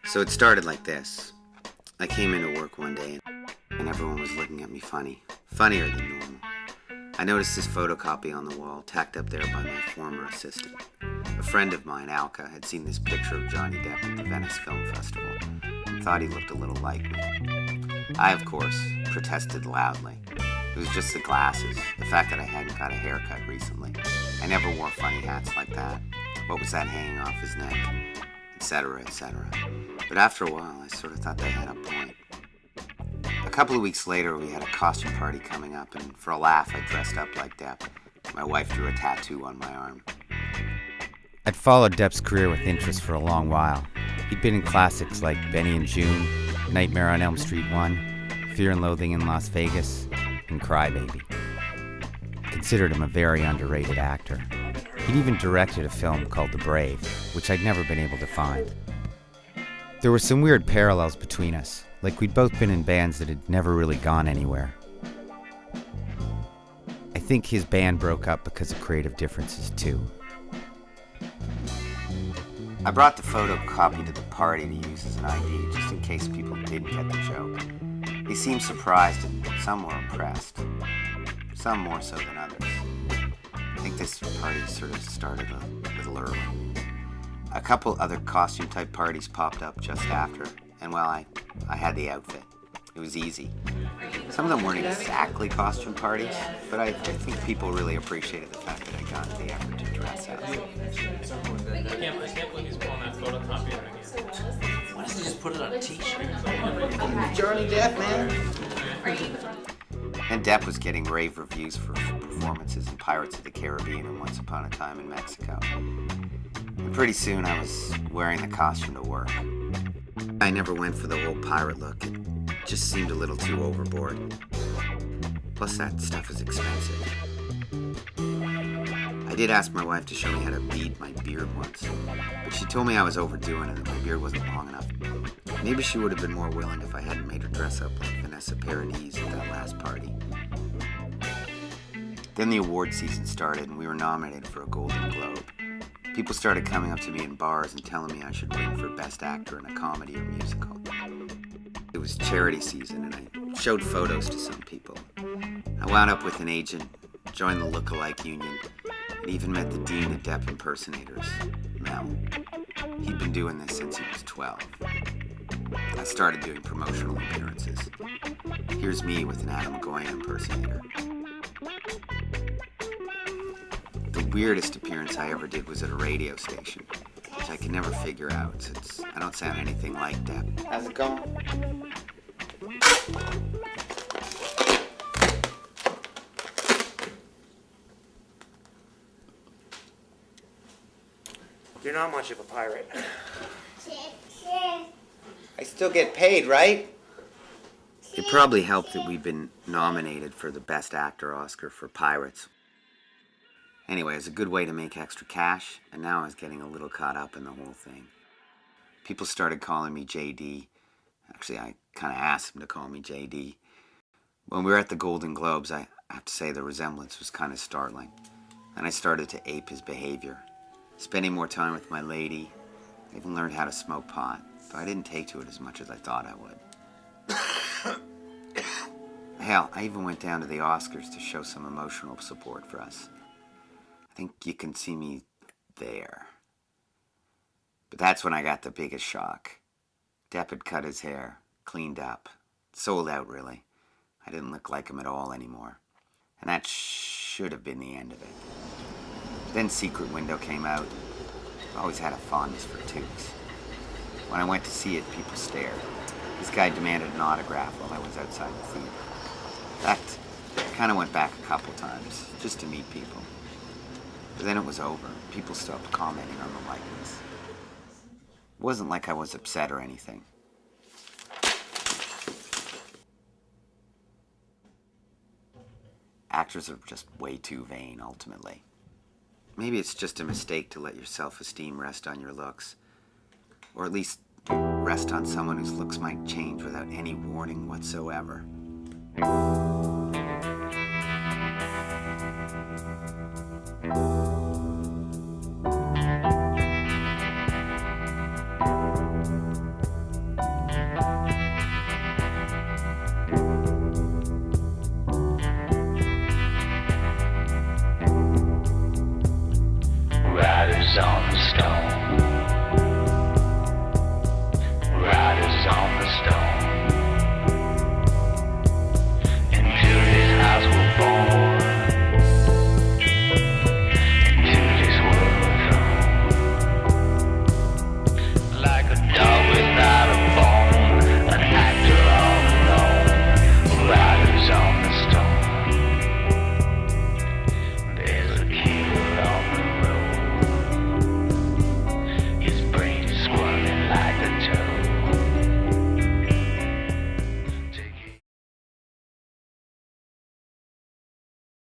So it started like this. I came into work one day and everyone was looking at me funny. Funnier than normal. I noticed this photocopy on the wall, tacked up there by my former assistant. A friend of mine, Alka, had seen this picture of Johnny Depp at the Venice Film Festival and thought he looked a little like me. I, of course, protested loudly. It was just the glasses, the fact that I hadn't got a haircut recently. I never wore funny hats like that. What was that hanging off his neck? Etc., etc. But after a while, I sort of thought they had a point. A couple of weeks later, we had a costume party coming up, and for a laugh, I dressed up like Depp. My wife drew a tattoo on my arm. I'd followed Depp's career with interest for a long while. He'd been in classics like Benny and June, Nightmare on Elm Street 1, Fear and Loathing in Las Vegas, and Cry Baby. I considered him a very underrated actor. He'd even directed a film called The Brave, which I'd never been able to find. There were some weird parallels between us, like we'd both been in bands that had never really gone anywhere. I think his band broke up because of creative differences too. I brought the photocopy to the party to use as an ID, just in case people didn't get the joke. They seemed surprised and some were impressed. Some more so than others. I think this party sort of started a little early. A couple other costume-type parties popped up just after, and well, I had the outfit. It was easy. Some of them weren't exactly costume parties, but I think people really appreciated the fact that I got into the effort to dress up. I can't believe he's pulling that photocopy out again. Why doesn't he just put it on a t-shirt? Johnny Depp, man. And Depp was getting rave reviews for performances in Pirates of the Caribbean and Once Upon a Time in Mexico. And pretty soon I was wearing the costume to work. I never went for the whole pirate look. It just seemed a little too overboard. Plus that stuff is expensive. I did ask my wife to show me how to bead my beard once, but she told me I was overdoing it and my beard wasn't long enough. Maybe she would have been more willing if I hadn't made her dress up like Vanessa Paradis at that last party. Then the award season started and we were nominated for a Golden Globe. People started coming up to me in bars and telling me I should win for Best Actor in a Comedy or Musical. It was charity season and I showed photos to some people. I wound up with an agent, joined the look-alike union, and even met the dean of Depp impersonators, Mel. He'd been doing this since he was 12. I started doing promotional appearances. Here's me with an Adam McGoyan impersonator. The weirdest appearance I ever did was at a radio station, which I can never figure out since I don't sound anything like Depp. How's it going? You're not much of a pirate. I still get paid, right? It probably helped that we'd been nominated for the Best Actor Oscar for Pirates. Anyway, it was a good way to make extra cash, and now I was getting a little caught up in the whole thing. People started calling me JD. Actually, I kind of asked them to call me JD. When we were at the Golden Globes, I have to say the resemblance was kind of startling. And I started to ape his behavior. Spending more time with my lady. I even learned how to smoke pot, though I didn't take to it as much as I thought I would. Hell, I even went down to the Oscars to show some emotional support for us. I think you can see me there. But that's when I got the biggest shock. Depp had cut his hair, cleaned up, sold out really. I didn't look like him at all anymore. And that should have been the end of it. Then Secret Window came out. I've always had a fondness for tubes. When I went to see it, people stared. This guy demanded an autograph while I was outside the theater. I kind of went back a couple times, just to meet people. But then it was over. People stopped commenting on the likeness. It wasn't like I was upset or anything. Actors are just way too vain, ultimately. Maybe it's just a mistake to let your self-esteem rest on your looks. Or at least rest on someone whose looks might change without any warning whatsoever.